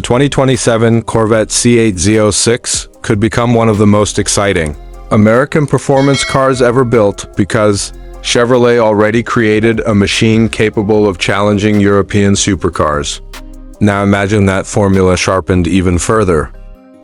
The 2027 Corvette C8 Z06 could become one of the most exciting American performance cars ever built because Chevrolet already created a machine capable of challenging European supercars. Now imagine that formula sharpened even further.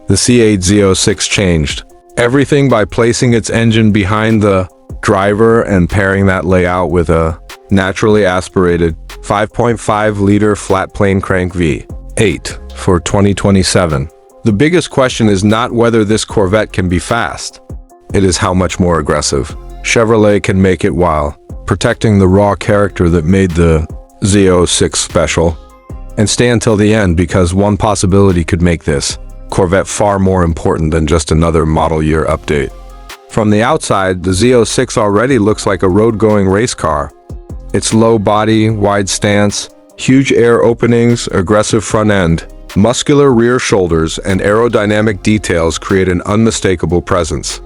The C8 Z06 changed everything by placing its engine behind the driver and pairing that layout with a naturally aspirated 5.5-liter flat-plane crank V8 for 2027. The biggest question is not whether this Corvette can be fast. It is how much more aggressive Chevrolet can make it while protecting the raw character that made the Z06 special. And stay until the end, because one possibility could make this Corvette far more important than just another model year update. From the outside, the Z06 already looks like a road-going race car. Its low body, wide stance, huge air openings, aggressive front end, muscular rear shoulders, and aerodynamic details create an unmistakable presence.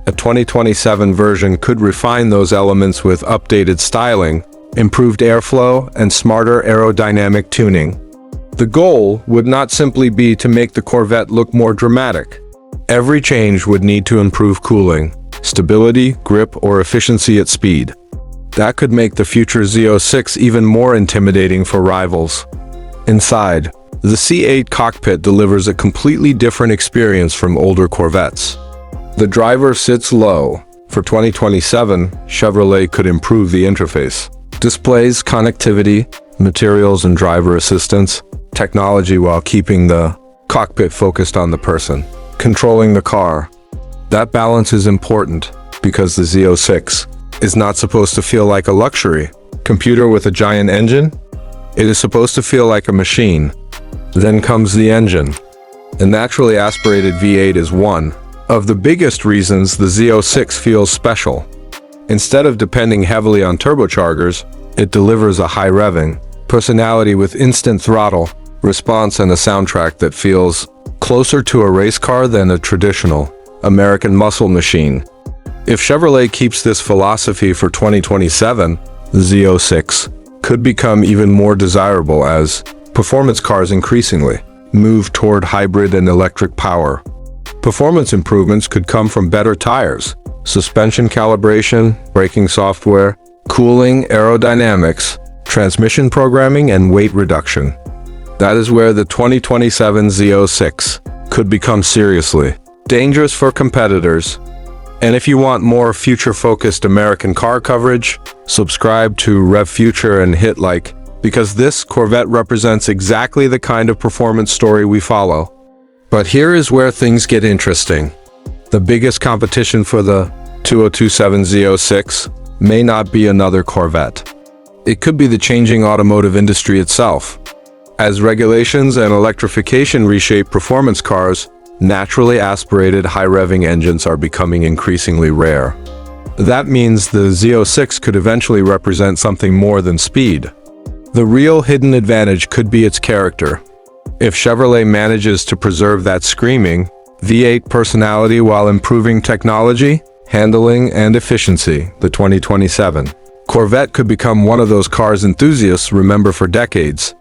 A 2027 version could refine those elements with updated styling, improved airflow, and smarter aerodynamic tuning. The goal would not simply be to make the Corvette look more dramatic. Every change would need to improve cooling, stability, grip, or efficiency at speed. That could make the future Z06 even more intimidating for rivals. Inside, the C8 cockpit delivers a completely different experience from older Corvettes. The driver sits low. For 2027, Chevrolet could improve the interface. Displays, connectivity, materials, and driver assistance technology while keeping the cockpit focused on the person controlling the car. That balance is important because the Z06 is not supposed to feel like a luxury computer with a giant engine. It is supposed to feel like a machine. Then comes the engine. A naturally aspirated V8 is one of the biggest reasons the Z06 feels special. Instead of depending heavily on turbochargers, it delivers a high-revving personality with instant throttle response and a soundtrack that feels closer to a race car than a traditional American muscle machine. If Chevrolet keeps this philosophy for 2027, the Z06 could become even more desirable as performance cars increasingly move toward hybrid and electric power. Performance improvements could come from better tires, suspension calibration, braking software, cooling, aerodynamics, transmission programming, and weight reduction. That is where the 2027 Z06 could become seriously dangerous for competitors. And if you want more future-focused American car coverage, subscribe to Rev Future and hit like, because this Corvette represents exactly the kind of performance story we follow. But here is where things get interesting. The biggest competition for the 2027 Z06 may not be another Corvette. It could be the changing automotive industry itself. As regulations and electrification reshape performance cars, naturally aspirated high-revving engines are becoming increasingly rare. That means the Z06 could eventually represent something more than speed. The real hidden advantage could be its character. If Chevrolet manages to preserve that screaming V8 personality while improving technology, handling, and efficiency, the 2027 Corvette could become one of those cars enthusiasts remember for decades.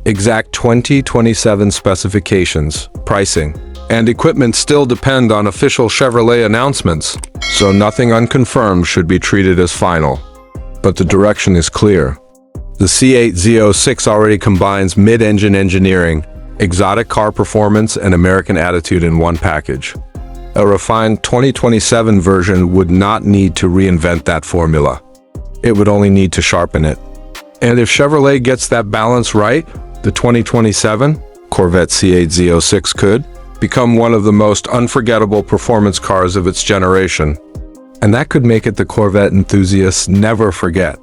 Exact 2027 specifications, pricing, and equipment still depend on official Chevrolet announcements, so nothing unconfirmed should be treated as final. But the direction is clear. The C8 Z06 already combines mid-engine engineering, exotic car performance, and American attitude in one package. A refined 2027 version would not need to reinvent that formula. It would only need to sharpen it. And if Chevrolet gets that balance right, the 2027 Corvette C8 Z06 could become one of the most unforgettable performance cars of its generation. And that could make it the Corvette enthusiasts never forget.